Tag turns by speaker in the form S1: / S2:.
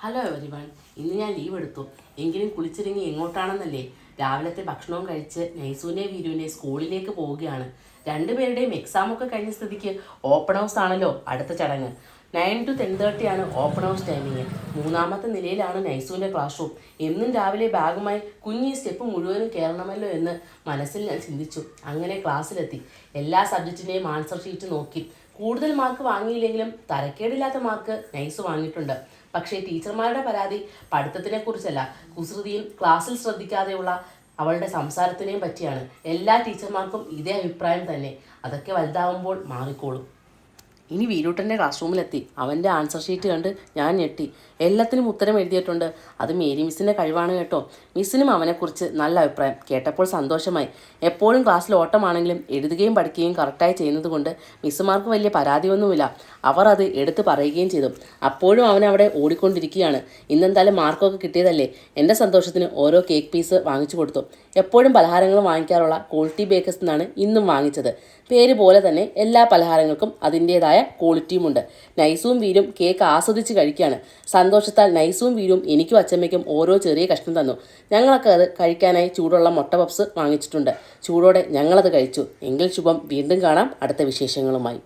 S1: Hello everyone. ഇന്ന് ഞാൻ leave എടുത്തു. എങ്കിലും കുളിച്ചിറങ്ങി എങ്ങോട്ടാണെന്നല്ലേ? രാവിലത്തെ ഭക്ഷണവും കഴിച്ച് നൈസൂനെ വീരുവിനെ സ്കൂളിലേക്ക് പോവുകയാണ്. രണ്ടുപേരുടെയും എക്സാമൊക്കെ കഴിഞ്ഞ സ്ഥിതിക്ക് ഓപ്പൺ ഹൗസ് ആണല്ലോ അടുത്ത ചടങ്ങ്. 9 to 10:30 ആണ് ഓപ്പൺ ഹൗസ് ടൈമിങ്. 3ാമത്തെ നിലയിലാണ് നൈസൂൻ്റെ ക്ലാസ് റൂം. എന്നും രാവിലെ ബാഗുമായി കുഞ്ഞി സ്റ്റെപ്പ് മുഴുവനും കയറണമല്ലോ എന്ന് മനസ്സിൽ ഞാൻ ചിന്തിച്ചു. അങ്ങനെ ക്ലാസ്സിലെത്തി. എല്ലാ സബ്ജക്റ്റിൻ്റെയും ആൻസർ ഷീറ്റ് നോക്കി. കൂടുതൽ മാർക്ക് വാങ്ങിയില്ലെങ്കിലും തരക്കേടില്ലാത്ത മാർക്ക് നൈസ് വാങ്ങിയിട്ടുണ്ട്. പക്ഷേ ടീച്ചർമാരുടെ പരാതി പഠിത്തത്തിനെക്കുറിച്ചല്ല, കുസൃതിയും ക്ലാസ്സിൽ ശ്രദ്ധിക്കാതെയുള്ള അവളുടെ സംസാരത്തിനെയും പറ്റിയാണ്. എല്ലാ ടീച്ചർമാർക്കും ഇതേ അഭിപ്രായം തന്നെ. അതൊക്കെ വലുതാവുമ്പോൾ മാറിക്കോളും. ഇനി വീരൂട്ടൻ്റെ ക്ലാസ് റൂമിലെത്തി. അവൻ്റെ ആൻസർ ഷീറ്റ് കണ്ട് ഞാൻ ഞെട്ടി. എല്ലാത്തിനും ഉത്തരം എഴുതിയിട്ടുണ്ട്. അത് മേരി മിസ്സിൻ്റെ കഴിവാണ് കേട്ടോ. മിസ്സിനും അവനെക്കുറിച്ച് നല്ല അഭിപ്രായം. കേട്ടപ്പോൾ സന്തോഷമായി. എപ്പോഴും ക്ലാസ്സിൽ ഓട്ടമാണെങ്കിലും എഴുതുകയും പഠിക്കുകയും കറക്റ്റായി ചെയ്യുന്നത് കൊണ്ട് മിസ്സുമാർക്ക് വലിയ പരാതിയൊന്നുമില്ല. അവർ അത് എടുത്ത് പറയുകയും ചെയ്തു. അപ്പോഴും അവൻ അവിടെ ഓടിക്കൊണ്ടിരിക്കുകയാണ്. ഇന്നെന്തായാലും മാർക്കൊക്കെ കിട്ടിയതല്ലേ. എൻ്റെ സന്തോഷത്തിന് ഓരോ കേക്ക് പീസ് വാങ്ങിച്ചു കൊടുത്തു. എപ്പോഴും പലഹാരങ്ങൾ വാങ്ങിക്കാറുള്ള ക്വാളിറ്റി ബേക്കേഴ്സ് നിന്നാണ് ഇന്നും വാങ്ങിച്ചത്. പേര് പോലെ തന്നെ എല്ലാ പലഹാരങ്ങൾക്കും അതിൻ്റേതായ ക്വാളിറ്റിയുമുണ്ട്. നൈസും വീരും കേക്ക് ആസ്വദിച്ച് കഴിക്കുകയാണ്. സന്തോഷത്താൽ നൈസും വീരും എനിക്കും അച്ചമ്മയ്ക്കും ഓരോ ചെറിയ കഷ്ണം തന്നു. ഞങ്ങളൊക്കെ അത് കഴിക്കാനായി ചൂടുള്ള മുട്ട പപ്സ് വാങ്ങിച്ചിട്ടുണ്ട്. ചൂടോടെ ഞങ്ങളത് കഴിച്ചു. എങ്കിൽ ശുഭം. വീണ്ടും കാണാം അടുത്ത വിശേഷങ്ങളുമായി.